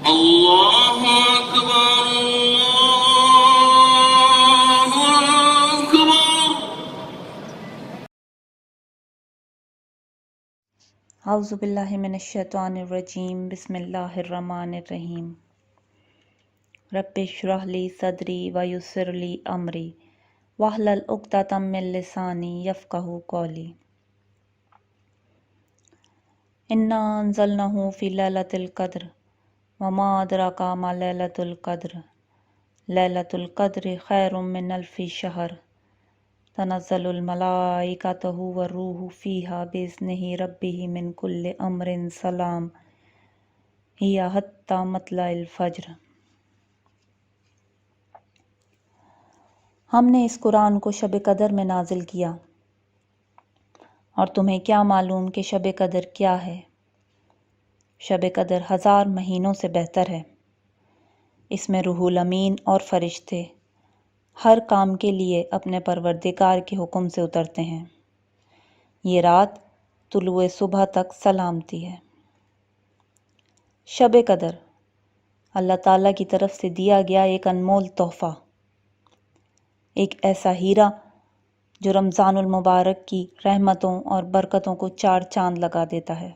اللہ اکبر اللہ اکبر۔ اعوذ باللہ من الشیطان الرجیم، بسم اللہ الرحمن الرحیم۔ رب اشرح لی صدری ویسر لی امری واحلل عقدۃ من لسانی یفقہوا قولی۔ انا انزلناہ فی لیلۃ القدر وما ادراک ما لیلۃ القدر لیلۃ القدر خیر من الف شہر تنزل الملائکۃ والروح فیہا بإذن ربہ من کل امر سلام ہی حتی مطلع الفجر۔ ہم نے اس قرآن کو شب قدر میں نازل کیا، اور تمہیں کیا معلوم کہ شب قدر کیا ہے؟ شب قدر 1000 مہینوں سے بہتر ہے۔ اس میں روح الامین اور فرشتے ہر کام کے لیے اپنے پروردگار کے حکم سے اترتے ہیں۔ یہ رات طلوع صبح تک سلامتی ہے۔ شب قدر اللہ تعالیٰ کی طرف سے دیا گیا ایک انمول تحفہ، ایک ایسا ہیرا جو رمضان المبارک کی رحمتوں اور برکتوں کو 4 چاند لگا دیتا ہے۔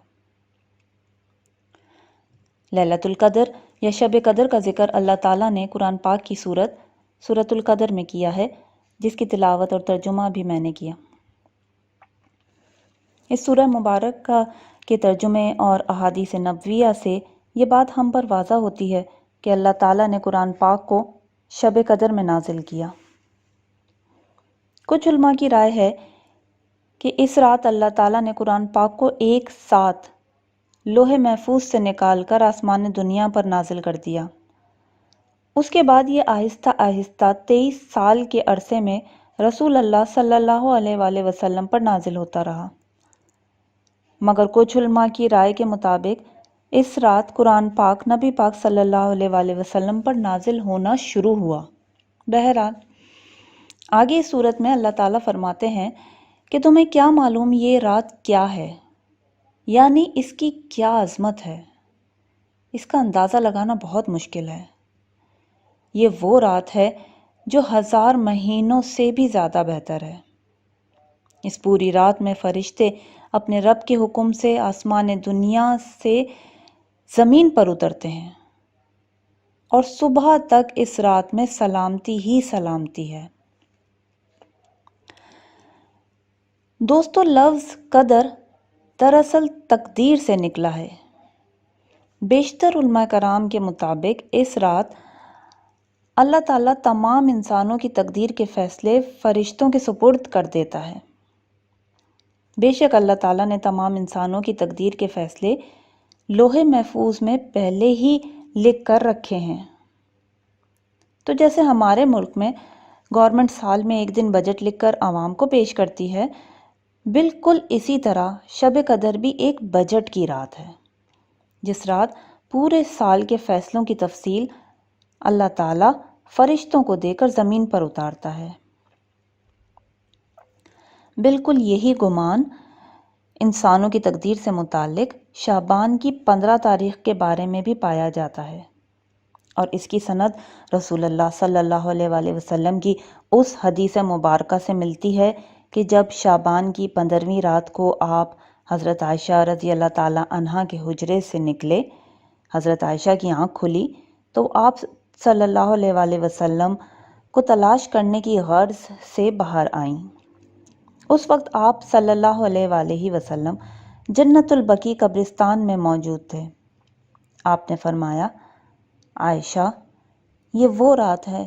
لیلۃ القدر یا شب قدر کا ذکر اللہ تعالیٰ نے قرآن پاک کی سورۃ القدر میں کیا ہے، جس کی تلاوت اور ترجمہ بھی میں نے کیا۔ اس سورہ مبارک کے ترجمے اور احادیث نبویہ سے یہ بات ہم پر واضح ہوتی ہے کہ اللہ تعالیٰ نے قرآن پاک کو شب قدر میں نازل کیا۔ کچھ علماء کی رائے ہے کہ اس رات اللہ تعالیٰ نے قرآن پاک کو ایک ساتھ لوح محفوظ سے نکال کر آسمان دنیا پر نازل کر دیا۔ اس کے بعد یہ آہستہ آہستہ 23 سال کے عرصے میں رسول اللہ صلی اللہ علیہ وآلہ وسلم پر نازل ہوتا رہا۔ مگر کچھ علماء کی رائے کے مطابق اس رات قرآن پاک نبی پاک صلی اللہ علیہ وآلہ وسلم پر نازل ہونا شروع ہوا۔ بہرحال آگے اس صورت میں اللہ تعالیٰ فرماتے ہیں کہ تمہیں کیا معلوم یہ رات کیا ہے، یعنی اس کی کیا عظمت ہے۔ اس کا اندازہ لگانا بہت مشکل ہے۔ یہ وہ رات ہے جو 1000 مہینوں سے بھی زیادہ بہتر ہے۔ اس پوری رات میں فرشتے اپنے رب کے حکم سے آسمان دنیا سے زمین پر اترتے ہیں، اور صبح تک اس رات میں سلامتی ہی سلامتی ہے۔ دوستو، لفظ قدر دراصل تقدیر سے نکلا ہے۔ بیشتر علماء کرام کے مطابق اس رات اللہ تعالیٰ تمام انسانوں کی تقدیر کے فیصلے فرشتوں کے سپرد کر دیتا ہے۔ بے شک اللہ تعالیٰ نے تمام انسانوں کی تقدیر کے فیصلے لوح محفوظ میں پہلے ہی لکھ کر رکھے ہیں۔ تو جیسے ہمارے ملک میں گورنمنٹ سال میں ایک دن بجٹ لکھ کر عوام کو پیش کرتی ہے، بالکل اسی طرح شب قدر بھی ایک بجٹ کی رات ہے، جس رات پورے سال کے فیصلوں کی تفصیل اللہ تعالیٰ فرشتوں کو دے کر زمین پر اتارتا ہے۔ بالکل یہی گمان انسانوں کی تقدیر سے متعلق شعبان کی 15 تاریخ کے بارے میں بھی پایا جاتا ہے، اور اس کی سند رسول اللہ صلی اللہ علیہ وآلہ وسلم کی اس حدیث مبارکہ سے ملتی ہے کہ جب شعبان کی 15ویں رات کو آپ حضرت عائشہ رضی اللہ تعالیٰ عنہا کے حجرے سے نکلے، حضرت عائشہ کی آنکھ کھلی تو آپ صلی اللہ علیہ وآلہ وسلم کو تلاش کرنے کی غرض سے باہر آئیں۔ اس وقت آپ صلی اللہ علیہ وآلہ وسلم جنت البقیع قبرستان میں موجود تھے۔ آپ نے فرمایا، عائشہ، یہ وہ رات ہے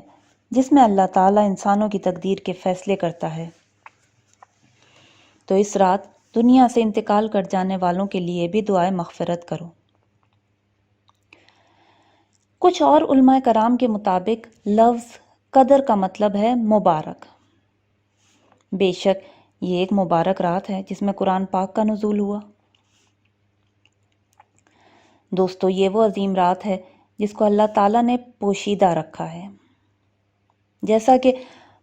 جس میں اللہ تعالیٰ انسانوں کی تقدیر کے فیصلے کرتا ہے، تو اس رات دنیا سے انتقال کر جانے والوں کے لیے بھی دعائے مغفرت کرو۔ کچھ اور علماء کرام کے مطابق لفظ قدر کا مطلب ہے مبارک۔ بے شک یہ ایک مبارک رات ہے جس میں قرآن پاک کا نزول ہوا۔ دوستو، یہ وہ عظیم رات ہے جس کو اللہ تعالیٰ نے پوشیدہ رکھا ہے۔ جیسا کہ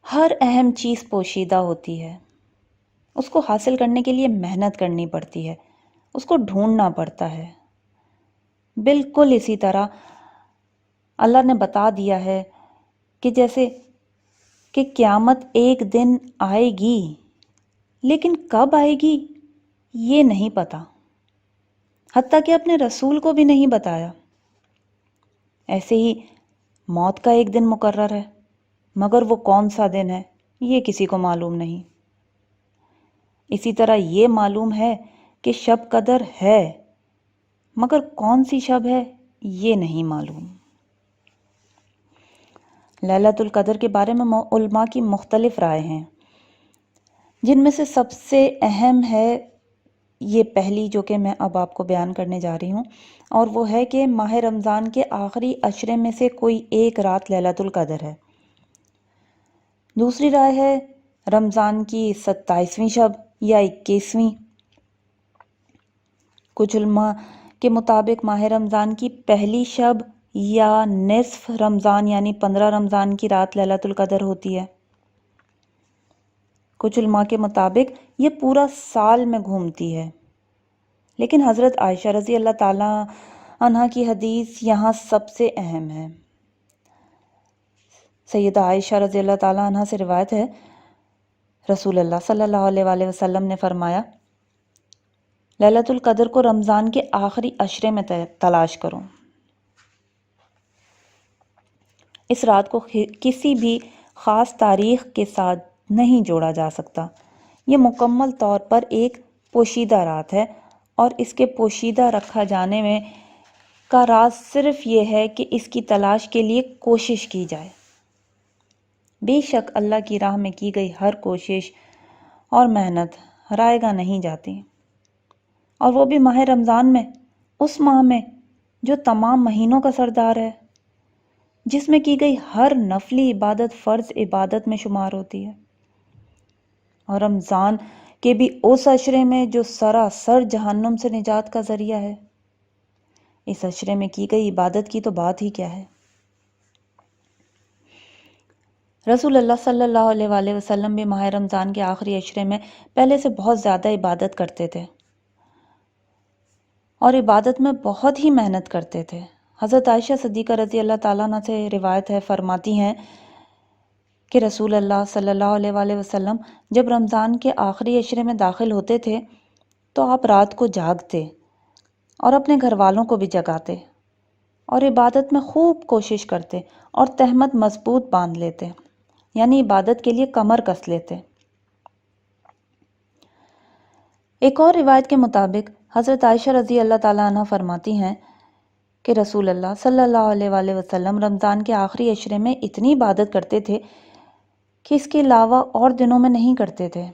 ہر اہم چیز پوشیدہ ہوتی ہے، اس کو حاصل کرنے کے لیے محنت کرنی پڑتی ہے، اس کو ڈھونڈنا پڑتا ہے۔ بالکل اسی طرح اللہ نے بتا دیا ہے کہ جیسے کہ قیامت ایک دن آئے گی، لیکن کب آئے گی یہ نہیں پتا، حتیٰ کہ اپنے رسول کو بھی نہیں بتایا۔ ایسے ہی موت کا ایک دن مقرر ہے، مگر وہ کون سا دن ہے یہ کسی کو معلوم نہیں۔ اسی طرح یہ معلوم ہے کہ شب قدر ہے، مگر کون سی شب ہے یہ نہیں معلوم۔ لیلۃ القدر کے بارے میں علماء کی مختلف رائے ہیں، جن میں سے سب سے اہم ہے یہ پہلی جو کہ میں اب آپ کو بیان کرنے جا رہی ہوں، اور وہ ہے کہ ماہ رمضان کے آخری عشرے میں سے کوئی ایک رات لیلۃ القدر ہے۔ دوسری رائے ہے رمضان کی 27ویں شب یا 21ویں۔ کچھ علماء کے مطابق ماہ رمضان کی پہلی شب یا نصف رمضان یعنی 15 رمضان کی رات لیلۃ القدر ہوتی ہے۔ کچھ علماء کے مطابق یہ پورا سال میں گھومتی ہے، لیکن حضرت عائشہ رضی اللہ تعالیٰ عنہا کی حدیث یہاں سب سے اہم ہے۔ سیدہ عائشہ رضی اللہ تعالیٰ عنہا سے روایت ہے، رسول اللہ صلی اللہ علیہ وآلہ وسلم نے فرمایا، لیلۃ القدر کو رمضان کے آخری عشرے میں تلاش کرو۔ اس رات کو کسی بھی خاص تاریخ کے ساتھ نہیں جوڑا جا سکتا، یہ مکمل طور پر ایک پوشیدہ رات ہے، اور اس کے پوشیدہ رکھا جانے میں کا راز صرف یہ ہے کہ اس کی تلاش کے لیے کوشش کی جائے۔ بے شک اللہ کی راہ میں کی گئی ہر کوشش اور محنت رائے گاہ نہیں جاتی، اور وہ بھی ماہ رمضان میں، اس ماہ میں جو تمام مہینوں کا سردار ہے، جس میں کی گئی ہر نفلی عبادت فرض عبادت میں شمار ہوتی ہے، اور رمضان کے بھی اس عشرے میں جو سراسر جہنم سے نجات کا ذریعہ ہے۔ اس عشرے میں کی گئی عبادت کی تو بات ہی کیا ہے۔ رسول اللہ صلی اللہ علیہ وآلہ وسلم بھی ماہ رمضان کے آخری عشرے میں پہلے سے بہت زیادہ عبادت کرتے تھے، اور عبادت میں بہت ہی محنت کرتے تھے۔ حضرت عائشہ صدیقہ رضی اللہ تعالیٰ عنہ سے روایت ہے، فرماتی ہیں کہ رسول اللہ صلی اللہ علیہ وآلہ وسلم جب رمضان کے آخری عشرے میں داخل ہوتے تھے تو آپ رات کو جاگتے اور اپنے گھر والوں کو بھی جگاتے، اور عبادت میں خوب کوشش کرتے اور تہمت مضبوط باندھ لیتے، یعنی عبادت کے لیے کمر کس لیتے۔ ایک اور روایت کے مطابق حضرت عائشہ رضی اللہ تعالیٰ عنہ فرماتی ہیں کہ رسول اللہ صلی اللہ علیہ وآلہ وسلم رمضان کے آخری عشرے میں اتنی عبادت کرتے تھے کہ اس کے علاوہ اور دنوں میں نہیں کرتے تھے۔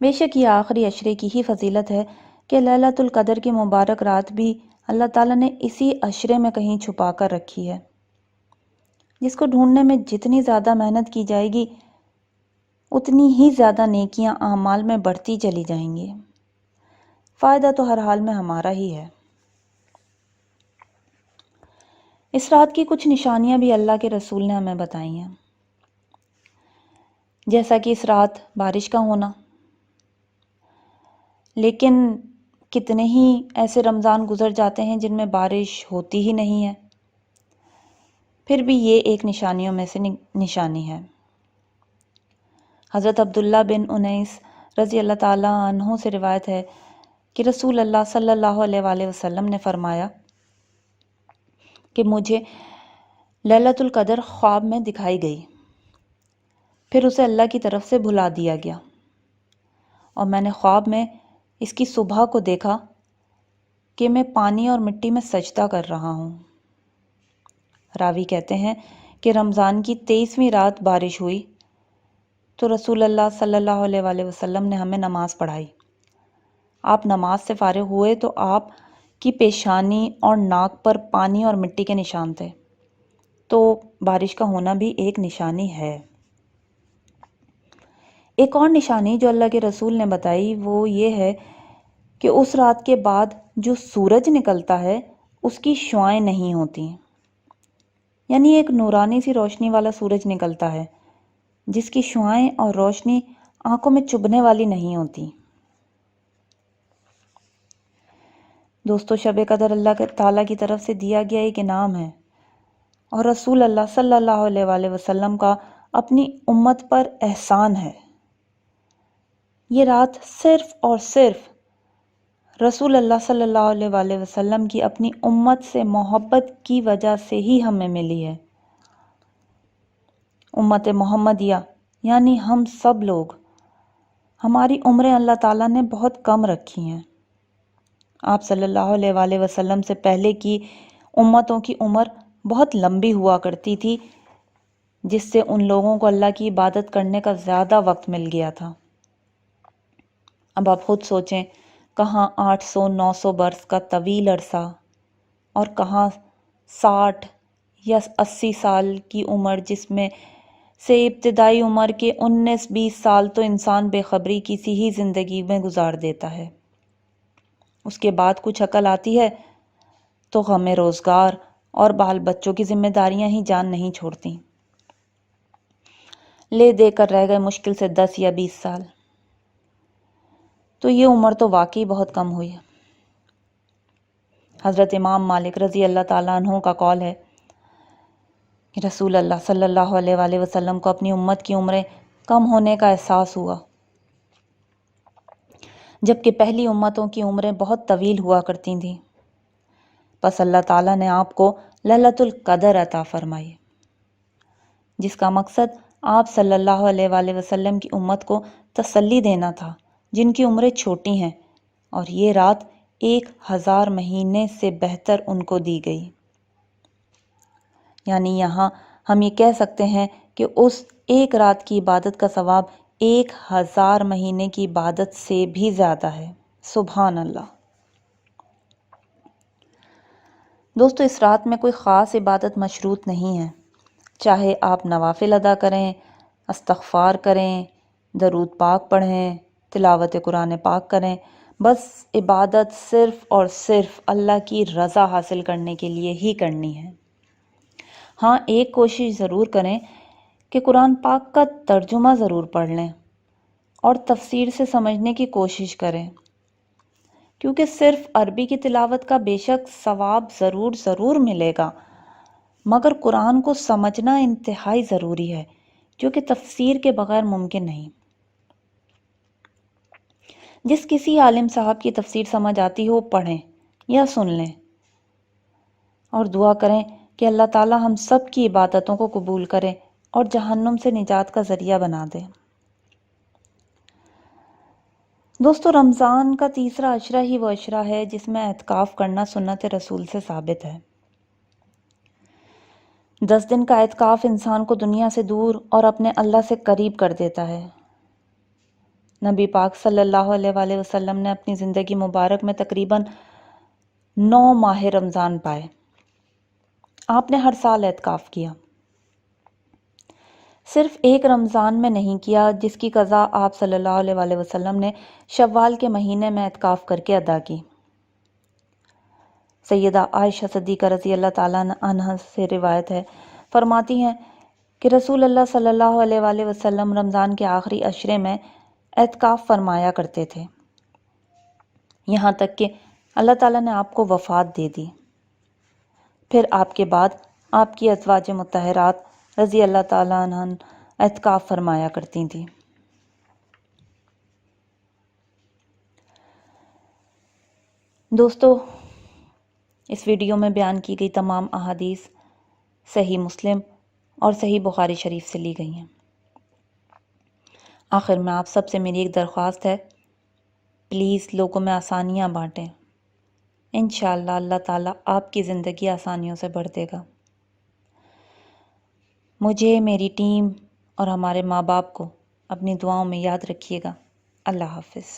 بے شک یہ آخری عشرے کی ہی فضیلت ہے کہ لیلۃ القدر کی مبارک رات بھی اللہ تعالیٰ نے اسی عشرے میں کہیں چھپا کر رکھی ہے، جس کو ڈھونڈنے میں جتنی زیادہ محنت کی جائے گی اتنی ہی زیادہ نیکیاں اعمال میں بڑھتی چلی جائیں گی۔ فائدہ تو ہر حال میں ہمارا ہی ہے۔ اس رات کی کچھ نشانیاں بھی اللہ کے رسول نے ہمیں بتائی ہیں، جیسا کہ اس رات بارش کا ہونا، لیکن کتنے ہی ایسے رمضان گزر جاتے ہیں جن میں بارش ہوتی ہی نہیں ہے، پھر بھی یہ ایک نشانیوں میں سے نشانی ہے۔ حضرت عبداللہ بن انیس رضی اللہ تعالیٰ عنہ سے روایت ہے کہ رسول اللہ صلی اللہ علیہ وآلہ وسلم نے فرمایا کہ مجھے لیلۃ القدر خواب میں دکھائی گئی، پھر اسے اللہ کی طرف سے بھلا دیا گیا، اور میں نے خواب میں اس کی صبح کو دیکھا کہ میں پانی اور مٹی میں سجدہ کر رہا ہوں۔ راوی کہتے ہیں کہ رمضان کی 23ویں رات بارش ہوئی تو رسول اللہ صلی اللہ علیہ وآلہ وسلم نے ہمیں نماز پڑھائی۔ آپ نماز سے فارغ ہوئے تو آپ کی پیشانی اور ناک پر پانی اور مٹی کے نشان تھے، تو بارش کا ہونا بھی ایک نشانی ہے۔ ایک اور نشانی جو اللہ کے رسول نے بتائی وہ یہ ہے کہ اس رات کے بعد جو سورج نکلتا ہے اس کی شعاعیں نہیں ہوتی، یعنی ایک نورانی سی روشنی والا سورج نکلتا ہے جس کی شعاعیں اور روشنی آنکھوں میں چبھنے والی نہیں ہوتی۔ دوستو شب قدر اللہ تعالیٰ کی طرف سے دیا گیا ایک انعام ہے، اور رسول اللہ صلی اللہ علیہ وآلہ وسلم کا اپنی امت پر احسان ہے۔ یہ رات صرف اور صرف رسول اللہ صلی اللہ علیہ وآلہ وسلم کی اپنی امت سے محبت کی وجہ سے ہی ہمیں ملی ہے۔ امت محمدیہ یعنی ہم سب لوگ، ہماری عمریں اللہ تعالیٰ نے بہت کم رکھی ہیں۔ آپ صلی اللہ علیہ وآلہ وسلم سے پہلے کی امتوں کی عمر بہت لمبی ہوا کرتی تھی، جس سے ان لوگوں کو اللہ کی عبادت کرنے کا زیادہ وقت مل گیا تھا۔ اب آپ خود سوچیں، کہاں 800-900 برس کا طویل عرصہ، اور کہاں 60 یا 80 سال کی عمر، جس میں سے ابتدائی عمر کے 19-20 سال تو انسان بے خبری کسی ہی زندگی میں گزار دیتا ہے۔ اس کے بعد کچھ عقل آتی ہے تو غم روزگار اور بال بچوں کی ذمہ داریاں ہی جان نہیں چھوڑتی۔ لے دے کر رہ گئے مشکل سے 10 یا 20 سال، تو یہ عمر تو واقعی بہت کم ہوئی ہے۔ حضرت امام مالک رضی اللہ تعالیٰ عنہ کا قول ہے کہ رسول اللہ صلی اللہ علیہ وآلہ وسلم کو اپنی امت کی عمریں کم ہونے کا احساس ہوا، جبکہ پہلی امتوں کی عمریں بہت طویل ہوا کرتی تھیں۔ پس اللہ تعالیٰ نے آپ کو لیلۃ القدر عطا فرمائی، جس کا مقصد آپ صلی اللہ علیہ وآلہ وسلم کی امت کو تسلی دینا تھا، جن کی عمریں چھوٹی ہیں، اور یہ رات 1000 مہینے سے بہتر ان کو دی گئی۔ یعنی یہاں ہم یہ کہہ سکتے ہیں کہ اس ایک رات کی عبادت کا ثواب 1000 مہینے کی عبادت سے بھی زیادہ ہے۔ سبحان اللہ۔ دوستو اس رات میں کوئی خاص عبادت مشروط نہیں ہے، چاہے آپ نوافل ادا کریں، استغفار کریں، درود پاک پڑھیں، تلاوت قرآن پاک کریں، بس عبادت صرف اور صرف اللہ کی رضا حاصل کرنے کے لیے ہی کرنی ہے۔ ہاں ایک کوشش ضرور کریں کہ قرآن پاک کا ترجمہ ضرور پڑھ لیں اور تفسیر سے سمجھنے کی کوشش کریں، کیونکہ صرف عربی کی تلاوت کا بے شک ثواب ضرور ملے گا، مگر قرآن کو سمجھنا انتہائی ضروری ہے، جو کہ تفسیر کے بغیر ممکن نہیں۔ جس کسی عالم صاحب کی تفسیر سمجھ آتی ہو پڑھیں یا سن لیں، اور دعا کریں کہ اللہ تعالی ہم سب کی عبادتوں کو قبول کرے اور جہنم سے نجات کا ذریعہ بنا دے۔ دوستو رمضان کا تیسرا عشرہ ہی وہ عشرہ ہے جس میں اعتکاف کرنا سنت رسول سے ثابت ہے۔ 10 دن کا اعتکاف انسان کو دنیا سے دور اور اپنے اللہ سے قریب کر دیتا ہے۔ نبی پاک صلی اللہ علیہ وآلہ وسلم نے اپنی زندگی مبارک میں تقریباً 9 ماہ رمضان پائے۔ آپ نے ہر سال اعتکاف کیا، صرف ایک رمضان میں نہیں کیا، جس کی قضا آپ صلی اللہ علیہ وآلہ وسلم نے شوال کے مہینے میں اعتکاف کر کے ادا کی۔ سیدہ عائشہ صدیقہ رضی اللہ تعالیٰ عنہ سے روایت ہے، فرماتی ہیں کہ رسول اللہ صلی اللہ علیہ وآلہ وسلم رمضان کے آخری عشرے میں اعتکاف فرمایا کرتے تھے، یہاں تک کہ اللہ تعالیٰ نے آپ کو وفات دے دی۔ پھر آپ کے بعد آپ کی ازواج مطہرات رضی اللہ تعالیٰ عنہ اعتکاف فرمایا کرتی تھیں۔ دوستو اس ویڈیو میں بیان کی گئی تمام احادیث صحیح مسلم اور صحیح بخاری شریف سے لی گئی ہیں۔ آخر میں آپ سب سے میری ایک درخواست ہے، پلیز لوگوں میں آسانیاں بانٹیں، انشاءاللہ اللہ تعالیٰ آپ کی زندگی آسانیوں سے بھر دے گا۔ مجھے، میری ٹیم اور ہمارے ماں باپ کو اپنی دعاؤں میں یاد رکھیے گا۔ اللہ حافظ۔